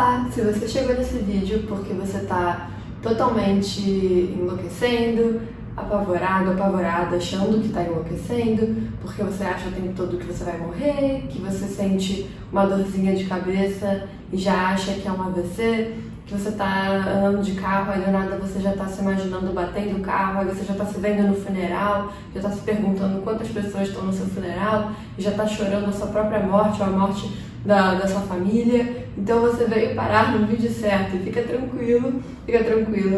Olá! Se você chegou nesse vídeo porque você está totalmente enlouquecendo, apavorado, apavorada, achando que está enlouquecendo, porque você acha o tempo todo que você vai morrer, que você sente uma dorzinha de cabeça e já acha que é um AVC, que você está andando de carro, aí do nada você já está se imaginando batendo o carro, aí você já está se vendo no funeral, já está se perguntando quantas pessoas estão no seu funeral, e já está chorando a sua própria morte ou a morte da sua família. Então você veio parar no vídeo certo e fica tranquilo,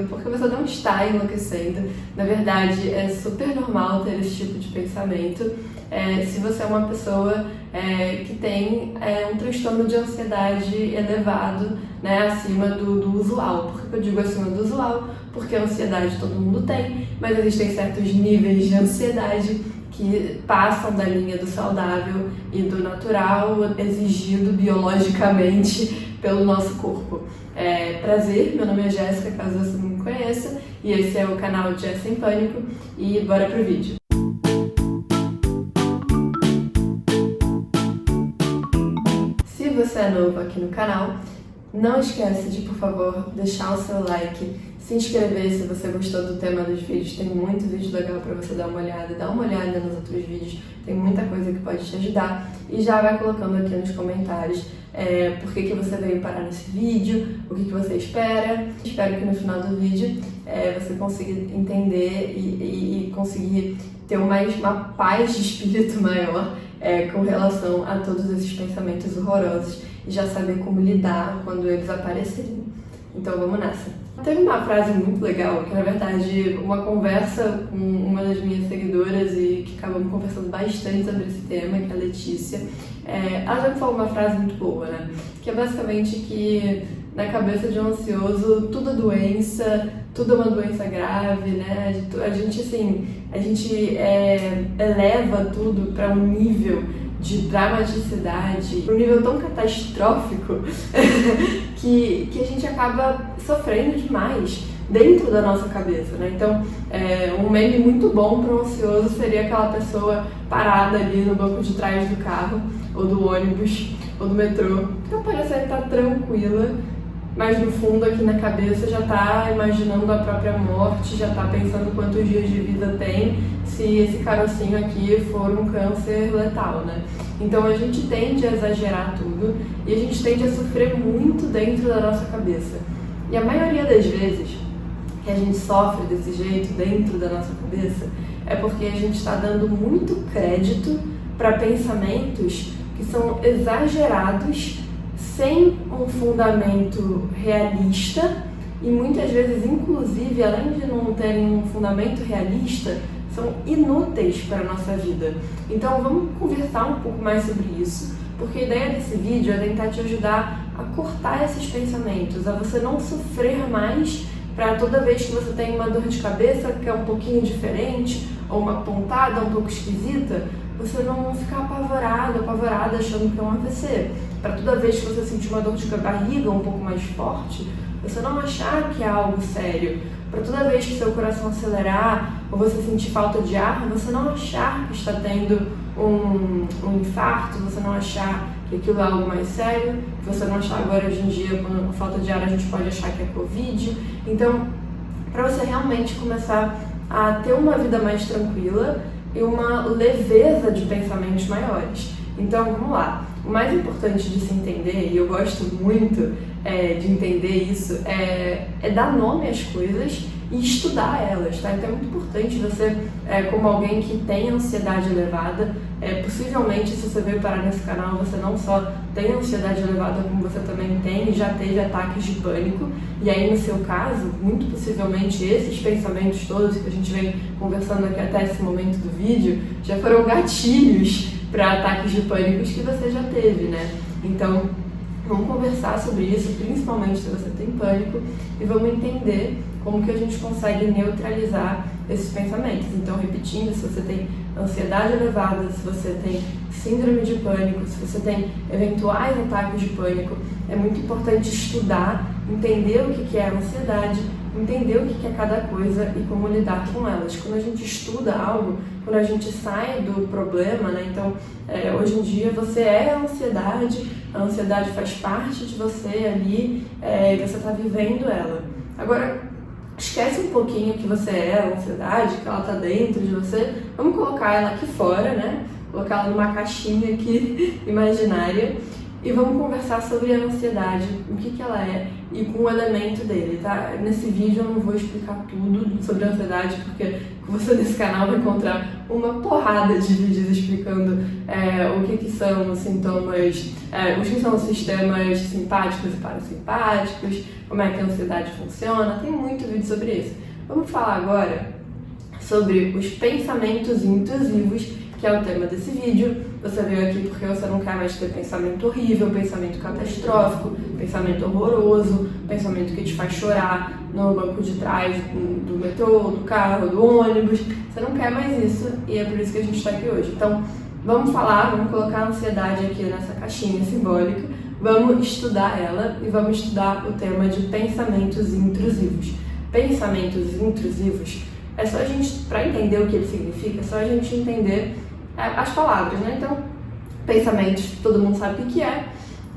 porque você não está enlouquecendo. Na verdade, é super normal ter esse tipo de pensamento se você é uma pessoa que tem um transtorno de ansiedade elevado, né, acima do usual. Por que eu digo acima do usual? Porque a ansiedade todo mundo tem, mas existem certos níveis de ansiedade que passam da linha do saudável e do natural exigido biologicamente pelo nosso corpo. Prazer, meu nome é Jéssica, caso você não me conheça, e esse é o canal Jess Sem Pânico, e bora pro vídeo. Se você é novo aqui no canal, não esquece de, por favor, deixar o seu like, se inscrever se você gostou do tema dos vídeos. Tem muito vídeo legal para você dar uma olhada. Dá uma olhada nos outros vídeos, tem muita coisa que pode te ajudar. E já vai colocando aqui nos comentários por que você veio parar nesse vídeo, o que você espera. Espero que no final do vídeo você consiga entender e conseguir ter uma paz de espírito maior com relação a todos esses pensamentos horrorosos e já saber como lidar quando eles aparecerem. Então vamos nessa. Teve uma frase muito legal, que na verdade uma conversa com uma das minhas seguidoras e que acabamos conversando bastante sobre esse tema, que é a Letícia. Ela já me falou uma frase muito boa, né? Que é basicamente que na cabeça de um ansioso tudo é doença, tudo é uma doença grave, né? A gente eleva tudo para um nível de dramaticidade, um nível tão catastrófico que a gente acaba sofrendo demais dentro da nossa cabeça, né? Então, um meme muito bom para um ansioso seria aquela pessoa parada ali no banco de trás do carro, ou do ônibus, ou do metrô, que parecendo estar tranquila, mas no fundo aqui na cabeça já está imaginando a própria morte, já está pensando quantos dias de vida tem se esse carocinho aqui for um câncer letal, né? Então a gente tende a exagerar tudo e a gente tende a sofrer muito dentro da nossa cabeça. E a maioria das vezes que a gente sofre desse jeito dentro da nossa cabeça é porque a gente está dando muito crédito para pensamentos que são exagerados, sem um fundamento realista e muitas vezes, inclusive, além de não terem um fundamento realista, são inúteis para a nossa vida. Então vamos conversar um pouco mais sobre isso, porque a ideia desse vídeo é tentar te ajudar a cortar esses pensamentos, a você não sofrer mais para toda vez que você tem uma dor de cabeça que é um pouquinho diferente ou uma pontada um pouco esquisita, você não ficar apavorada achando que é um AVC. Para toda vez que você sentir uma dor de barriga um pouco mais forte, você não achar que é algo sério. Para toda vez que seu coração acelerar ou você sentir falta de ar, você não achar que está tendo um infarto, você não achar que aquilo é algo mais sério, você não achar agora hoje em dia, com falta de ar, a gente pode achar que é Covid. Então, para você realmente começar a ter uma vida mais tranquila e uma leveza de pensamentos maiores. Então, vamos lá. O mais importante de se entender, e eu gosto muito de entender isso, é dar nome às coisas e estudar elas, tá? Então é muito importante você, como alguém que tem ansiedade elevada, possivelmente se você veio parar nesse canal, você não só tem ansiedade elevada, como você também tem e já teve ataques de pânico, e aí no seu caso, muito possivelmente esses pensamentos todos que a gente vem conversando aqui até esse momento do vídeo, já foram gatilhos para ataques de pânico que você já teve, né? Então, vamos conversar sobre isso, principalmente se você tem pânico, e vamos entender como que a gente consegue neutralizar esses pensamentos. Então, repetindo, se você tem ansiedade elevada, se você tem síndrome de pânico, se você tem eventuais ataques de pânico, é muito importante estudar, entender o que é a ansiedade, entender o que é cada coisa e como lidar com elas. Quando a gente estuda algo, quando a gente sai do problema, né? Então, hoje em dia você é a ansiedade faz parte de você ali, e você está vivendo ela. Agora, esquece um pouquinho que você é a ansiedade, que ela está dentro de você, vamos colocar ela aqui fora, né? Colocar ela numa caixinha aqui imaginária e vamos conversar sobre a ansiedade, o que ela é e com o elemento dele, tá? Nesse vídeo eu não vou explicar tudo sobre a ansiedade, porque você nesse canal vai encontrar uma porrada de vídeos explicando o que são os sintomas, o que são os sistemas simpáticos e parasimpáticos, como é que a ansiedade funciona, tem muito vídeo sobre isso. Vamos falar agora sobre os pensamentos intrusivos, que é o tema desse vídeo. Você veio aqui porque você não quer mais ter pensamento horrível, pensamento catastrófico, pensamento horroroso, pensamento que te faz chorar no banco de trás do metrô, do carro, do ônibus. Você não quer mais isso e é por isso que a gente está aqui hoje. Então, vamos colocar a ansiedade aqui nessa caixinha simbólica, vamos estudar ela e vamos estudar o tema de pensamentos intrusivos. Pensamentos intrusivos, é só a gente, para entender o que ele significa, é só a gente entender as palavras, né? Então, pensamentos, todo mundo sabe o que é.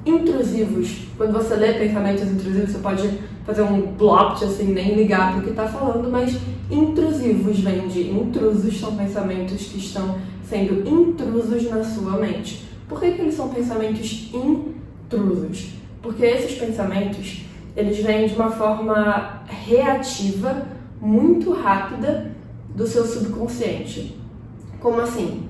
Intrusivos, quando você lê pensamentos intrusivos, você pode fazer um block, assim, nem ligar para o que está falando, mas intrusivos vem de intrusos, são pensamentos que estão sendo intrusos na sua mente. Por que eles são pensamentos intrusos? Porque esses pensamentos, eles vêm de uma forma reativa, muito rápida, do seu subconsciente. Como assim?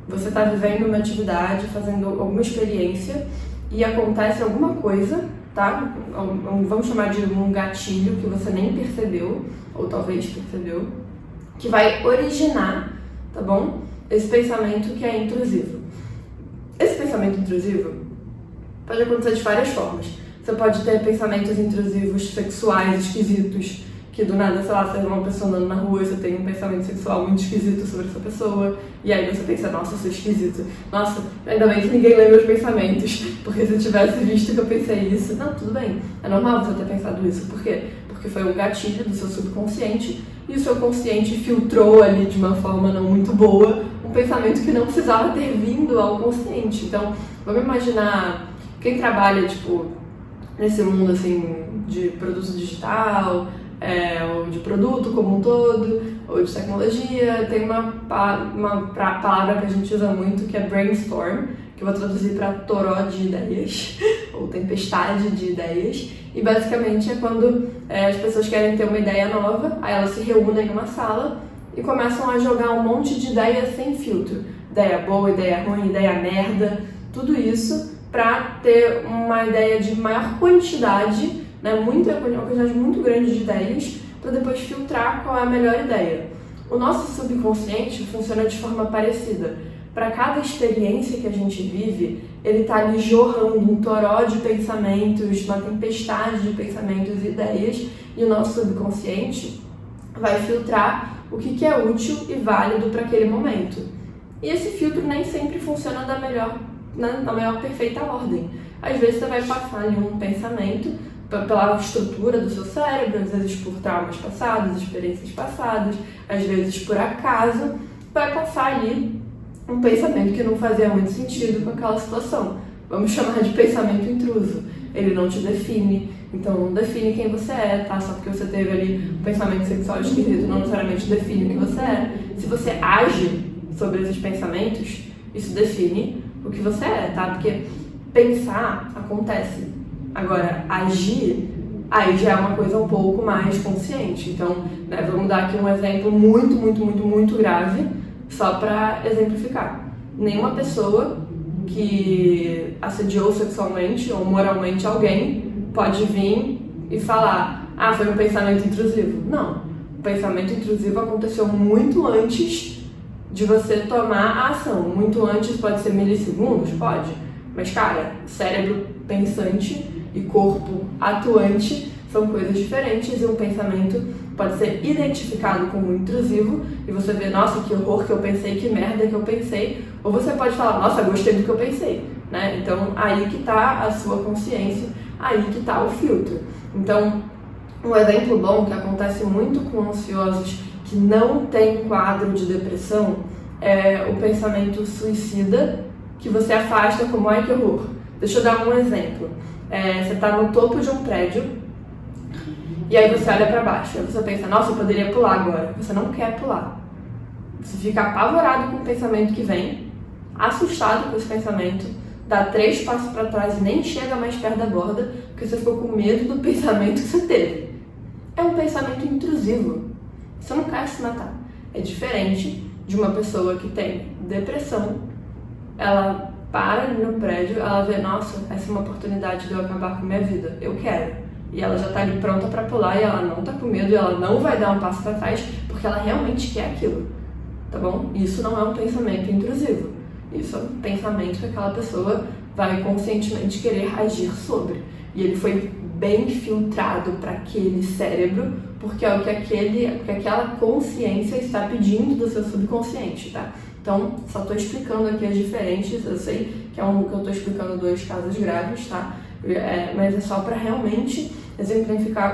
Você está vivendo uma atividade, fazendo alguma experiência e acontece alguma coisa, tá? Vamos chamar de um gatilho que você nem percebeu, ou talvez percebeu, que vai originar, tá bom? Esse pensamento que é intrusivo. Esse pensamento intrusivo pode acontecer de várias formas. Você pode ter pensamentos intrusivos sexuais esquisitos, que do nada, sei lá, você é uma pessoa andando na rua e você tem um pensamento sexual muito esquisito sobre essa pessoa, e aí você pensa, nossa, eu sou esquisito. Nossa, ainda bem que ninguém lê meus pensamentos, porque se eu tivesse visto que eu pensei isso, não, tudo bem, é normal você ter pensado isso. Por quê? Porque foi um gatilho do seu subconsciente, e o seu consciente filtrou ali de uma forma não muito boa um pensamento que não precisava ter vindo ao consciente. Então, vamos imaginar quem trabalha, tipo, nesse mundo, assim, de produto digital, ou de produto como um todo, ou de tecnologia, tem uma palavra que a gente usa muito que é brainstorm, que eu vou traduzir para toró de ideias, ou tempestade de ideias, e basicamente é quando as pessoas querem ter uma ideia nova, aí elas se reúnem numa sala e começam a jogar um monte de ideias sem filtro, ideia boa, ideia ruim, ideia merda, tudo isso para ter uma ideia de maior quantidade, né, uma quantidade muito grande de ideias, para depois filtrar qual é a melhor ideia. O nosso subconsciente funciona de forma parecida. Para cada experiência que a gente vive, ele está ali jorrando um toró de pensamentos, uma tempestade de pensamentos e ideias, e o nosso subconsciente vai filtrar o que é útil e válido para aquele momento. E esse filtro nem sempre funciona na maior perfeita ordem. Às vezes você vai passar ali um pensamento pela estrutura do seu cérebro, às vezes por traumas passados, experiências passadas, às vezes por acaso, vai passar ali um pensamento que não fazia muito sentido com aquela situação. Vamos chamar de pensamento intruso. Ele não te define, então não define quem você é, tá? Só porque você teve ali um pensamento sexual esquisito não necessariamente define o que você é. Se você age sobre esses pensamentos, isso define o que você é, tá? Porque pensar acontece. Agora, agir, aí já é uma coisa um pouco mais consciente. Então, né, vamos dar aqui um exemplo muito grave, só para exemplificar. Nenhuma pessoa que assediou sexualmente ou moralmente alguém pode vir e falar, foi um pensamento intrusivo. Não, o pensamento intrusivo aconteceu muito antes de você tomar a ação. Muito antes, pode ser milissegundos? Pode. Mas, cara, cérebro pensante e corpo atuante são coisas diferentes e um pensamento pode ser identificado como intrusivo e você vê, nossa, que horror que eu pensei, que merda que eu pensei, ou você pode falar, nossa, gostei do que eu pensei, né? Então, aí que está a sua consciência, aí que está o filtro. Então, um exemplo bom que acontece muito com ansiosos que não têm quadro de depressão é o pensamento suicida, que você afasta como, ai que horror. Deixa eu dar um exemplo. Você está no topo de um prédio e aí você olha para baixo, aí você pensa, nossa, eu poderia pular agora. Você não quer pular. Você fica apavorado com o pensamento que vem, assustado com esse pensamento, dá 3 passos para trás e nem chega mais perto da borda, porque você ficou com medo do pensamento que você teve. É um pensamento intrusivo. Você não quer se matar. É diferente de uma pessoa que tem depressão, ela para ali no prédio, ela vê, nossa, essa é uma oportunidade de eu acabar com minha vida, eu quero. E ela já tá ali pronta para pular e ela não tá com medo e ela não vai dar um passo para trás porque ela realmente quer aquilo, tá bom? Isso não é um pensamento intrusivo. Isso é um pensamento que aquela pessoa vai conscientemente querer agir sobre. E ele foi bem filtrado para aquele cérebro, porque é o que aquela consciência está pedindo do seu subconsciente, tá? Então, só estou explicando aqui as diferentes, eu sei que eu estou explicando 2 casos graves, tá? Mas é só para realmente exemplificar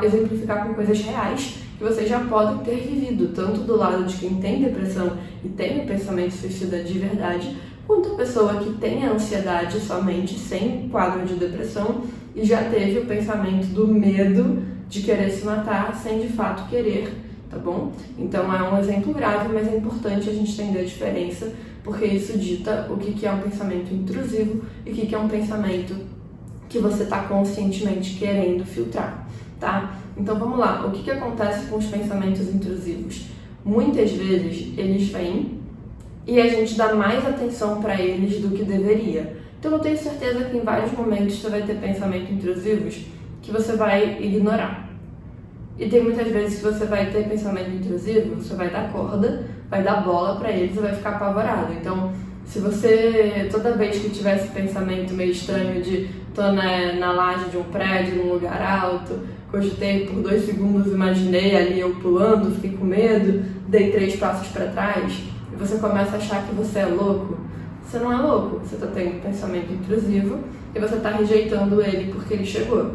com coisas reais que vocês já podem ter vivido, tanto do lado de quem tem depressão e tem o pensamento suicida de verdade, quanto a pessoa que tem a ansiedade somente, sem quadro de depressão, e já teve o pensamento do medo de querer se matar sem de fato querer, tá bom? Então é um exemplo grave, mas é importante a gente entender a diferença, porque isso dita o que é um pensamento intrusivo e o que é um pensamento que você está conscientemente querendo filtrar, tá? Então vamos lá, o que acontece com os pensamentos intrusivos? Muitas vezes eles vêm e a gente dá mais atenção para eles do que deveria. Então eu tenho certeza que em vários momentos você vai ter pensamentos intrusivos que você vai ignorar. E tem muitas vezes que você vai ter pensamento intrusivo, você vai dar corda, vai dar bola para eles e vai ficar apavorado. Então, se você, toda vez que tiver esse pensamento meio estranho de tô na laje de um prédio, num lugar alto, cogitei por 2 segundos, imaginei ali eu pulando, fiquei com medo, dei 3 passos para trás, e você começa a achar que você é louco, você não é louco, você está tendo pensamento intrusivo e você está rejeitando ele porque ele chegou.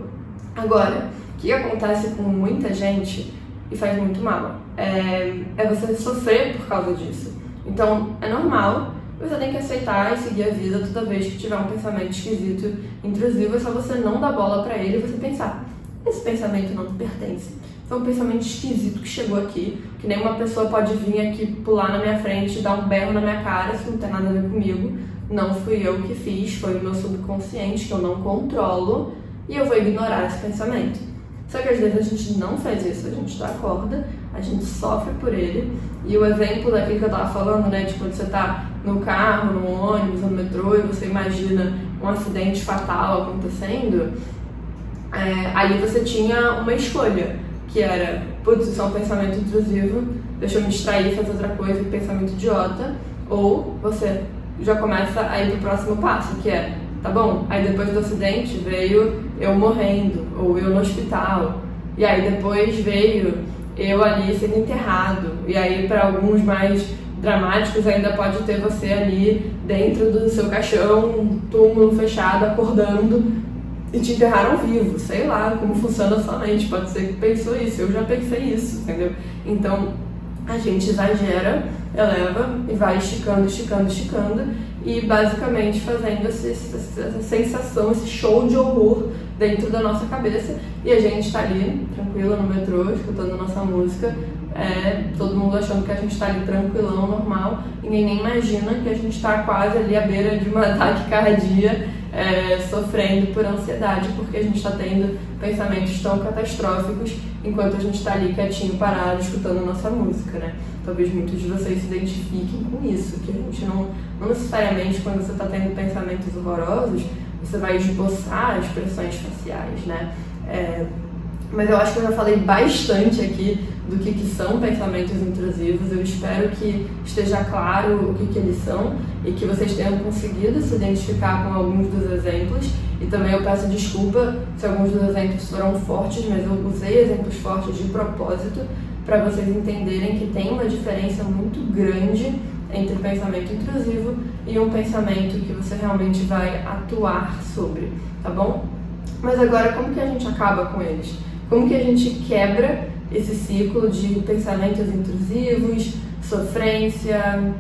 Agora, o que acontece com muita gente e faz muito mal é você sofrer por causa disso. Então, é normal, você tem que aceitar e seguir a vida toda vez que tiver um pensamento esquisito, intrusivo, é só você não dar bola pra ele e você pensar, esse pensamento não te pertence. Foi um pensamento esquisito que chegou aqui, que nem uma pessoa pode vir aqui pular na minha frente e dar um berro na minha cara, isso não tem nada a ver comigo, não fui eu que fiz, foi o meu subconsciente que eu não controlo e eu vou ignorar esse pensamento. Só que às vezes a gente não faz isso, a gente dá corda, a gente sofre por ele. E o exemplo daquilo que eu tava falando, né, de quando você tá no carro, no ônibus, no metrô e você imagina um acidente fatal acontecendo, ali você tinha uma escolha, que era, putz, isso é um pensamento intrusivo, deixa eu me distrair, fazer outra coisa, pensamento idiota, ou você já começa a ir pro próximo passo, que é, tá bom, aí depois do acidente veio eu morrendo, ou eu no hospital, e aí depois veio eu ali sendo enterrado, e aí para alguns mais dramáticos ainda pode ter você ali dentro do seu caixão, um túmulo fechado, acordando, e te enterraram vivo, sei lá como funciona a sua mente, pode ser que pensou isso, eu já pensei isso, entendeu? Então a gente exagera, eleva e vai esticando, e basicamente fazendo essa sensação, esse show de horror dentro da nossa cabeça, e a gente tá ali, tranquila no metrô, escutando nossa música, todo mundo achando que a gente tá ali tranquilão, normal, ninguém nem imagina que a gente tá quase ali à beira de uma taquicardia, sofrendo por ansiedade, porque a gente tá tendo pensamentos tão catastróficos, enquanto a gente tá ali quietinho, parado, escutando nossa música, né? Talvez muitos de vocês se identifiquem com isso, que a gente não necessariamente, quando você tá tendo pensamentos horrorosos, você vai esboçar expressões faciais, né? mas eu acho que eu já falei bastante aqui do que são pensamentos intrusivos. Eu espero que esteja claro o que eles são e que vocês tenham conseguido se identificar com alguns dos exemplos. E também eu peço desculpa se alguns dos exemplos foram fortes, mas eu usei exemplos fortes de propósito para vocês entenderem que tem uma diferença muito grande entre pensamento intrusivo e um pensamento que você realmente vai atuar sobre, tá bom? Mas agora, como que a gente acaba com eles? Como que a gente quebra esse ciclo de pensamentos intrusivos, sofrência,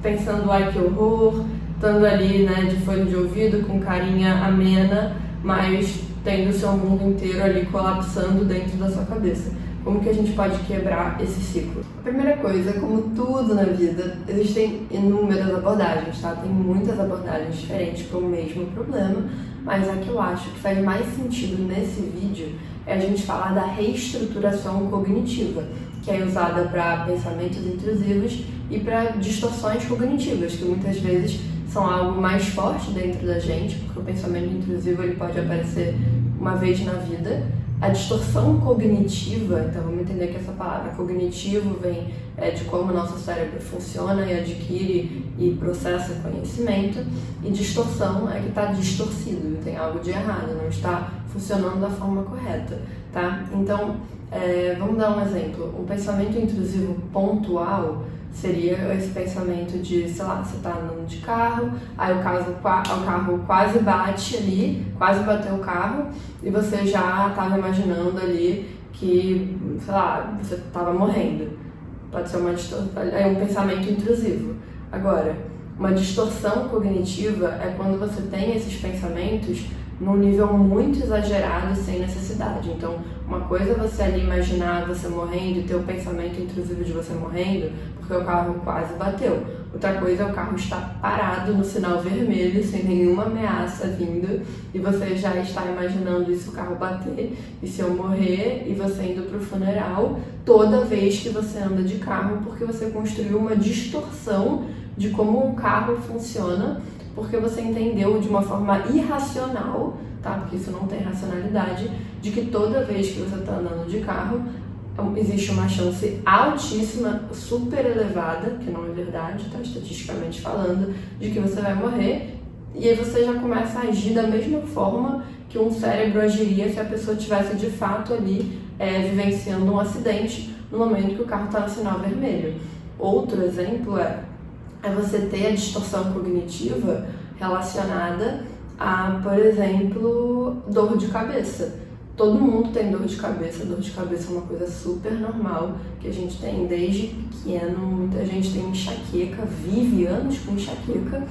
pensando ai que horror, estando ali, né, de fone de ouvido, com carinha amena, mas tendo o seu mundo inteiro ali colapsando dentro da sua cabeça? Como que a gente pode quebrar esse ciclo? A primeira coisa, como tudo na vida, existem inúmeras abordagens, tá? Tem muitas abordagens diferentes para o mesmo problema, mas a que eu acho que faz mais sentido nesse vídeo é a gente falar da reestruturação cognitiva, que é usada para pensamentos intrusivos e para distorções cognitivas, que muitas vezes são algo mais forte dentro da gente, porque o pensamento intrusivo ele pode aparecer uma vez na vida. A distorção cognitiva, então vamos entender que essa palavra cognitivo vem de como o nosso cérebro funciona e adquire e processa conhecimento, e distorção é que está distorcido, tem algo de errado, não está funcionando da forma correta, tá? Então, vamos dar um exemplo. O pensamento intrusivo pontual seria esse pensamento de, sei lá, você tá andando de carro, aí o carro quase bate ali, quase bateu o carro, e você já estava imaginando ali que, sei lá, você estava morrendo. Pode ser um pensamento intrusivo. Agora, uma distorção cognitiva é quando você tem esses pensamentos num nível muito exagerado, sem necessidade. Então, uma coisa é você ali imaginar você morrendo e ter o pensamento intrusivo de você morrendo, porque o carro quase bateu. Outra coisa é o carro estar parado no sinal vermelho, sem nenhuma ameaça vindo, e você já está imaginando isso, o carro bater, e se eu morrer, e você indo para o funeral, toda vez que você anda de carro, porque você construiu uma distorção de como um carro funciona, porque você entendeu de uma forma irracional, tá? Porque isso não tem racionalidade, de que toda vez que você está andando de carro, existe uma chance altíssima, super elevada, que não é verdade, tá? Estatisticamente falando, de que você vai morrer, e aí você já começa a agir da mesma forma que um cérebro agiria se a pessoa estivesse de fato ali vivenciando um acidente no momento que o carro está no sinal vermelho. Outro exemplo é você ter a distorção cognitiva relacionada a, por exemplo, dor de cabeça. Todo mundo tem dor de cabeça é uma coisa super normal, que a gente tem desde pequeno, muita gente tem enxaqueca, vive anos com enxaqueca,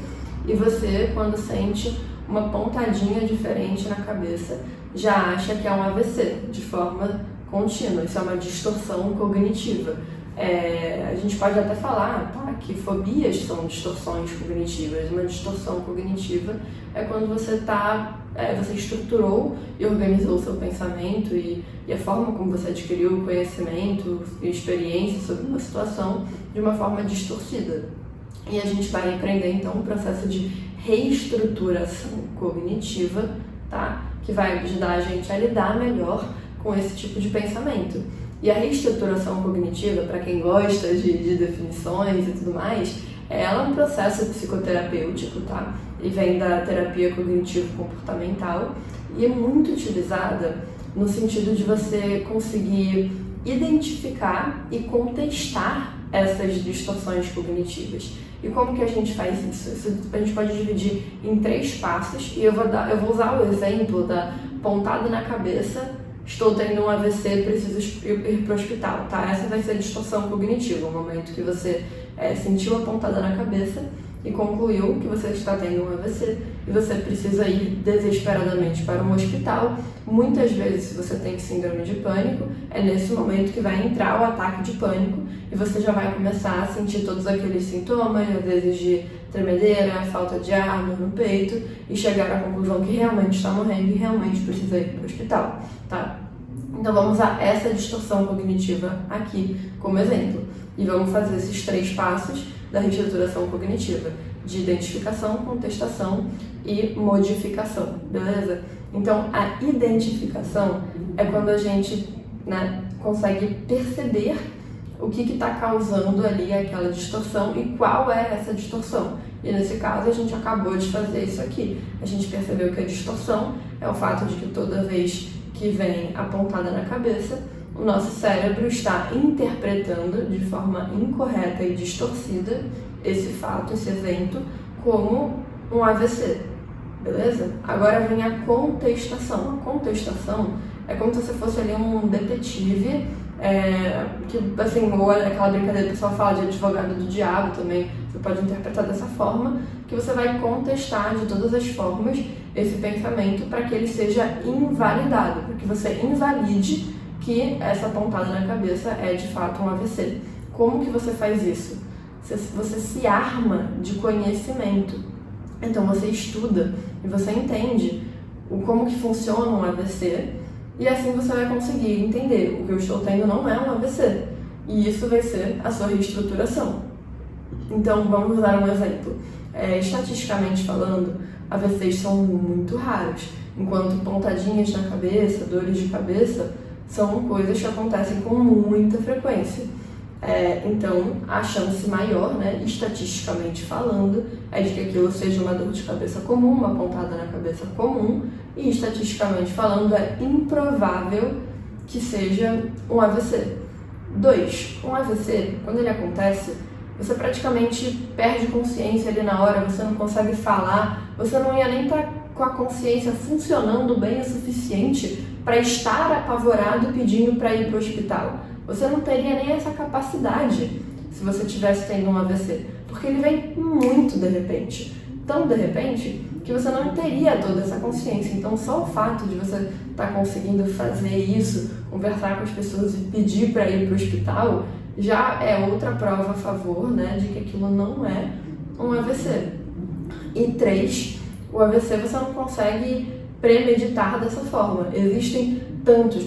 e você, quando sente uma pontadinha diferente na cabeça, já acha que é um AVC, de forma contínua. Isso é uma distorção cognitiva. A gente pode até falar, tá, que fobias são distorções cognitivas. Uma distorção cognitiva é quando você estruturou e organizou o seu pensamento e a forma como você adquiriu o conhecimento e experiência sobre uma situação de uma forma distorcida. E a gente vai empreender então um processo de reestruturação cognitiva, tá, que vai ajudar a gente a lidar melhor com esse tipo de pensamento. E a reestruturação cognitiva, para quem gosta de definições e tudo mais, ela é um processo psicoterapêutico, tá? E vem da terapia cognitivo-comportamental e é muito utilizada no sentido de você conseguir identificar e contestar essas distorções cognitivas. E como que a gente faz isso? A gente pode dividir em 3 passos, e eu vou usar o exemplo da pontada na cabeça. Estou tendo um AVC, preciso ir para o hospital, tá? Essa vai ser a distorção cognitiva, o momento que você sentiu a pontada na cabeça e concluiu que você está tendo um AVC e você precisa ir desesperadamente para um hospital. Muitas vezes, se você tem síndrome de pânico, é nesse momento que vai entrar o ataque de pânico e você já vai começar a sentir todos aqueles sintomas, às vezes de tremedeira, falta de ar, dor no peito, e chegar à conclusão que realmente está morrendo e realmente precisa ir para o hospital, tá? Então vamos usar essa distorção cognitiva aqui como exemplo e vamos fazer esses 3 passos da reestruturação cognitiva, de identificação, contestação e modificação, beleza? Então a identificação é quando a gente né, consegue perceber o que está causando ali aquela distorção e qual é essa distorção. E nesse caso a gente acabou de fazer isso aqui. A gente percebeu que a distorção é o fato de que toda vez que vem a pontada na cabeça, o nosso cérebro está interpretando de forma incorreta e distorcida esse fato, esse evento, como um AVC, beleza? Agora vem a contestação. A contestação é como se você fosse ali um detetive, que assim, ou aquela brincadeira que o pessoal fala de advogado do diabo também, você pode interpretar dessa forma, que você vai contestar de todas as formas esse pensamento para que ele seja invalidado, para que você invalide que essa pontada na cabeça é de fato um AVC. Como que você faz isso? Você se arma de conhecimento. Então você estuda e você entende como que funciona um AVC e assim você vai conseguir entender o que eu estou tendo não é um AVC. E isso vai ser a sua reestruturação. Então vamos usar um exemplo. Estatisticamente falando, AVCs são muito raros, enquanto pontadinhas na cabeça, dores de cabeça, são coisas que acontecem com muita frequência. Então, a chance maior, né, estatisticamente falando, é de que aquilo seja uma dor de cabeça comum, uma pontada na cabeça comum, e estatisticamente falando, é improvável que seja um AVC. 2. Um AVC, quando ele acontece, você praticamente perde consciência ali na hora, você não consegue falar, você não ia nem estar com a consciência funcionando bem o suficiente para estar apavorado pedindo para ir para o hospital. Você não teria nem essa capacidade se você estivesse tendo um AVC, porque ele vem muito de repente, tão de repente que você não teria toda essa consciência. Então só o fato de você estar conseguindo fazer isso, conversar com as pessoas e pedir para ir para o hospital, já é outra prova a favor, né, de que aquilo não é um AVC. E 3, o AVC você não consegue premeditar dessa forma. Existem tantos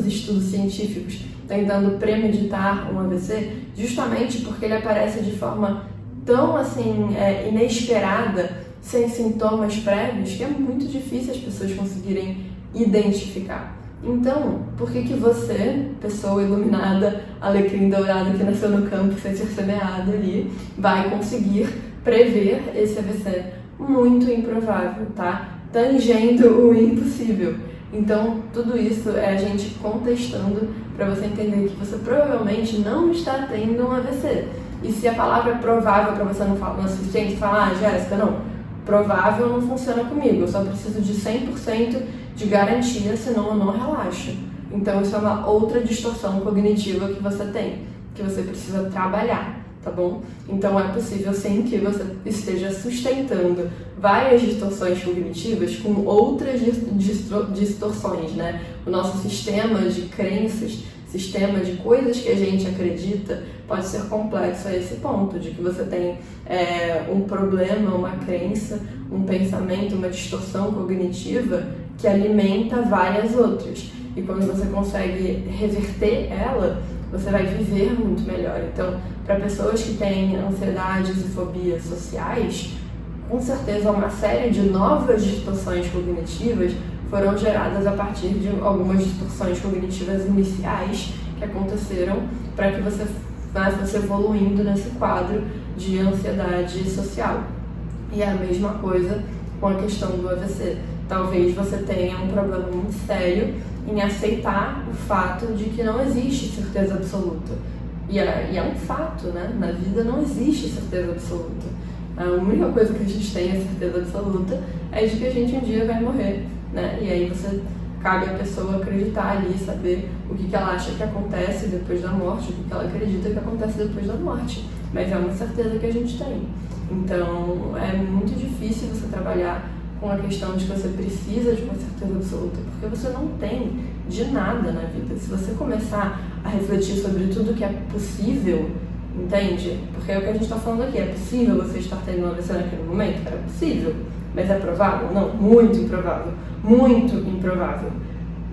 estudos científicos tentando premeditar um AVC, justamente porque ele aparece de forma tão assim inesperada, sem sintomas prévios, que é muito difícil as pessoas conseguirem identificar. Então, por que você, pessoa iluminada, alecrim dourado que nasceu no campo sem ser semeado ali, vai conseguir prever esse AVC? Muito improvável, tá? Tangendo o impossível. Então, tudo isso é a gente contestando para você entender que você provavelmente não está tendo um AVC. E se a palavra é provável para você não é suficiente, falar, Jéssica, não, provável não funciona comigo, eu só preciso de 100% de garantia, senão eu não relaxo. Então, isso é uma outra distorção cognitiva que você tem, que você precisa trabalhar, tá bom? Então, é possível sim que você esteja sustentando várias distorções cognitivas com outras distorções, né? O nosso sistema de crenças, sistema de coisas que a gente acredita pode ser complexo a esse ponto, de que você tem um problema, uma crença, um pensamento, uma distorção cognitiva que alimenta várias outras. E quando você consegue reverter ela, você vai viver muito melhor. Então, para pessoas que têm ansiedades e fobias sociais, com certeza uma série de novas distorções cognitivas foram geradas a partir de algumas distorções cognitivas iniciais que aconteceram para que você fosse evoluindo nesse quadro de ansiedade social. E é a mesma coisa com a questão do AVC. Talvez você tenha um problema muito sério em aceitar o fato de que não existe certeza absoluta. E é um fato, né? Na vida não existe certeza absoluta. A única coisa que a gente tem a certeza absoluta é de que a gente um dia vai morrer, né? E aí cabe a pessoa acreditar ali, saber o que ela acha que acontece depois da morte, o que ela acredita que acontece depois da morte. Mas é uma certeza que a gente tem. Então, é muito difícil você trabalhar com a questão de que você precisa de uma certeza absoluta, porque você não tem de nada na vida. Se você começar a refletir sobre tudo que é possível, entende? Porque é o que a gente está falando aqui, é possível você estar tendo uma AVC naquele momento? É possível, mas é provável? Não, muito improvável, muito improvável.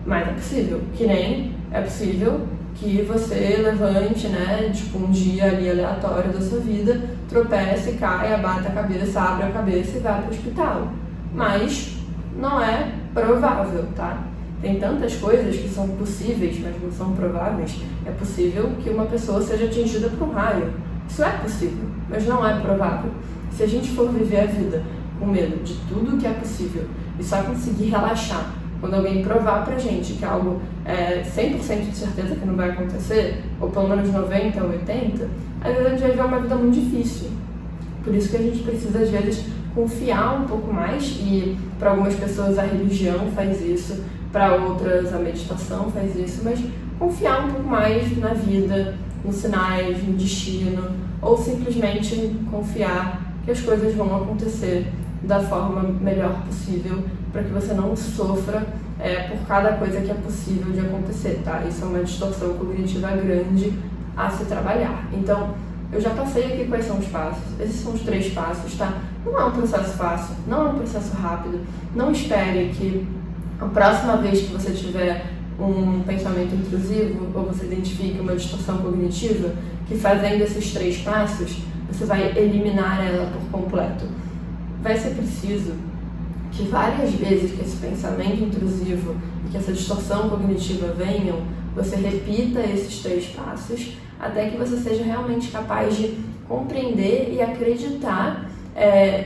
Mas é possível, que nem é possível que você levante, né, tipo um dia ali aleatório da sua vida, tropece, caia, bata a cabeça, abre a cabeça e vá para o hospital. Mas não é provável, tá? Tem tantas coisas que são possíveis, mas não são prováveis. É possível que uma pessoa seja atingida por um raio. Isso é possível, mas não é provável. Se a gente for viver a vida com medo de tudo que é possível e só conseguir relaxar quando alguém provar pra gente que algo é 100% de certeza que não vai acontecer, ou pelo menos 90% ou 80%, às vezes a gente vai viver uma vida muito difícil. Por isso que a gente precisa, às vezes, confiar um pouco mais, e para algumas pessoas a religião faz isso, para outras a meditação faz isso, mas confiar um pouco mais na vida, nos sinais, no destino, ou simplesmente confiar que as coisas vão acontecer da forma melhor possível, para que você não sofra por cada coisa que é possível de acontecer, tá? Isso é uma distorção cognitiva grande a se trabalhar. Então, eu já passei aqui quais são os passos. Esses são os 3 passos, tá? Não é um processo fácil, não é um processo rápido. Não espere que a próxima vez que você tiver um pensamento intrusivo ou você identifique uma distorção cognitiva, que fazendo esses 3 passos, você vai eliminar ela por completo. Vai ser preciso que várias vezes que esse pensamento intrusivo e que essa distorção cognitiva venham, você repita esses 3 passos até que você seja realmente capaz de compreender e acreditar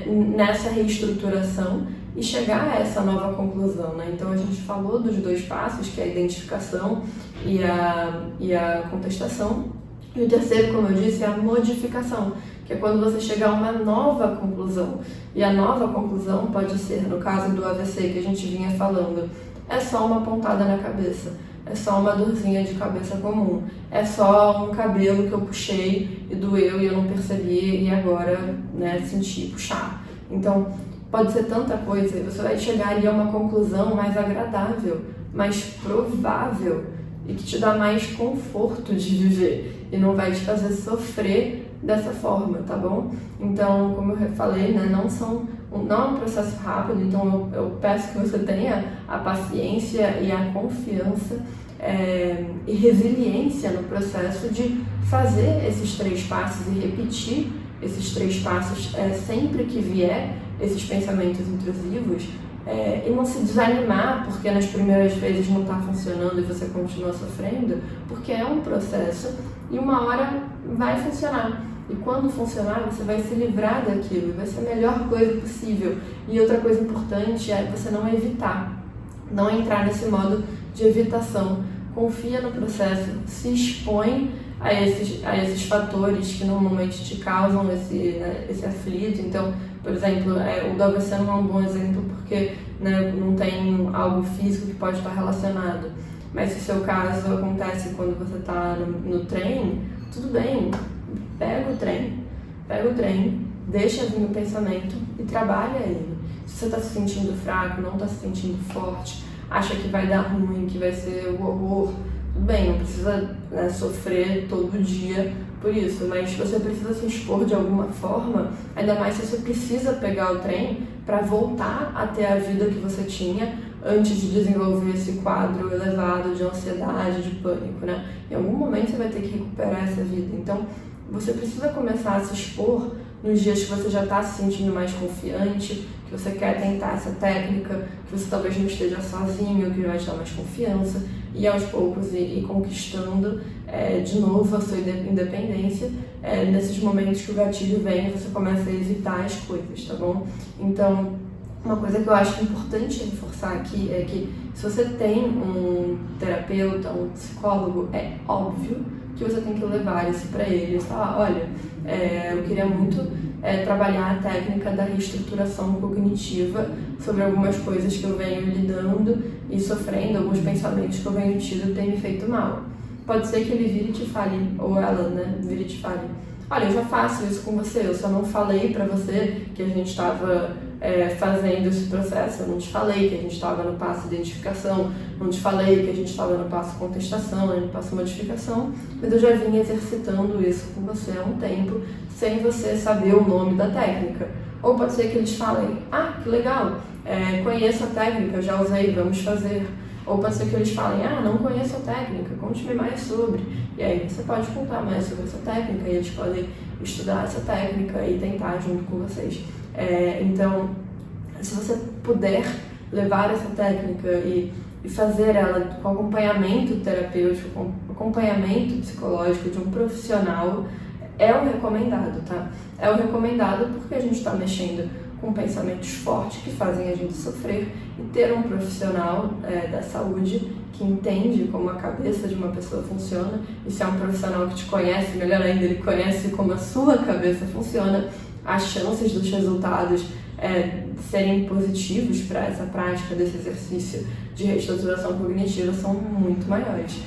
nessa reestruturação e chegar a essa nova conclusão, né? Então a gente falou dos 2 passos, que é a identificação e a contestação. E o terceiro, como eu disse, é a modificação, que é quando você chega a uma nova conclusão. E a nova conclusão pode ser, no caso do AVC que a gente vinha falando, é só uma pontada na cabeça, é só uma dorzinha de cabeça comum, é só um cabelo que eu puxei e doeu e eu não percebi e agora, né, senti puxar. Então, pode ser tanta coisa e você vai chegar ali a uma conclusão mais agradável, mais provável e que te dá mais conforto de viver e não vai te fazer sofrer dessa forma, tá bom? Então, como eu falei, né, não é um processo rápido, então eu peço que você tenha a paciência e a confiança e resiliência no processo de fazer esses 3 passos e repetir esses 3 passos sempre que vier esses pensamentos intrusivos, e não se desanimar porque nas primeiras vezes não está funcionando e você continua sofrendo, porque é um processo e uma hora vai funcionar. E quando funcionar, você vai se livrar daquilo e vai ser a melhor coisa possível. E outra coisa importante é você não evitar, não entrar nesse modo de evitação. Confia no processo, se expõe a esses fatores que normalmente te causam esse aflito. Então, por exemplo, o do AVC não é um bom exemplo porque, né, não tem algo físico que pode estar relacionado. Mas se o seu caso acontece quando você está no trem, tudo bem, pega o trem, deixa vir o pensamento e trabalha ele. Se você está se sentindo fraco, não está se sentindo forte, acha que vai dar ruim, que vai ser o horror, tudo bem, não precisa, né, sofrer todo dia por isso, mas você precisa se expor de alguma forma, ainda mais se você precisa pegar o trem para voltar a ter a vida que você tinha antes de desenvolver esse quadro elevado de ansiedade, de pânico, né? Em algum momento você vai ter que recuperar essa vida, então você precisa começar a se expor nos dias que você já está se sentindo mais confiante, que você quer tentar essa técnica, que você talvez não esteja sozinho, que vai te dar mais confiança, e aos poucos ir conquistando de novo a sua independência. Nesses momentos que o gatilho vem, você começa a evitar as coisas, tá bom? Então, uma coisa que eu acho importante reforçar aqui é que se você tem um terapeuta, um psicólogo, é óbvio que você tem que levar isso para ele e falar, olha, eu queria muito trabalhar a técnica da reestruturação cognitiva sobre algumas coisas que eu venho lidando e sofrendo, alguns pensamentos que eu venho tido tem me feito mal. Pode ser que ele vire e te fale, ou ela, né, vire e te fale, olha, eu já faço isso com você, eu só não falei pra você que a gente estava fazendo esse processo, eu não te falei que a gente estava no passo identificação, não te falei que a gente estava no passo contestação, no passo modificação, mas eu já vim exercitando isso com você há um tempo, sem você saber o nome da técnica. Ou pode ser que eles falem, ah, que legal, conheço a técnica, já usei, vamos fazer. Ou pode ser que eles falem, ah, não conheço a técnica, conte-me mais sobre. E aí você pode contar mais sobre essa técnica e eles podem estudar essa técnica e tentar junto com vocês. Então, se você puder levar essa técnica e e fazer ela com acompanhamento terapêutico, com acompanhamento psicológico de um profissional é o recomendado, tá? É o recomendado porque a gente está mexendo com pensamentos fortes que fazem a gente sofrer, e ter um profissional da saúde que entende como a cabeça de uma pessoa funciona, e se é um profissional que te conhece, melhor ainda, ele conhece como a sua cabeça funciona, as chances dos resultados serem positivos para essa prática desse exercício de reestruturação cognitiva são muito maiores.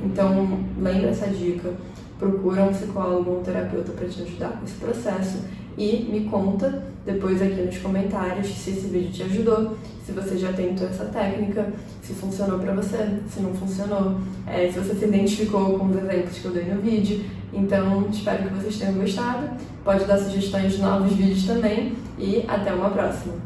Então, lembra essa dica, procura um psicólogo ou um terapeuta para te ajudar com esse processo e me conta depois aqui nos comentários se esse vídeo te ajudou, se você já tentou essa técnica, se funcionou para você, se não funcionou, se você se identificou com os exemplos que eu dei no vídeo. Então, espero que vocês tenham gostado. Pode dar sugestões de novos vídeos também e até uma próxima!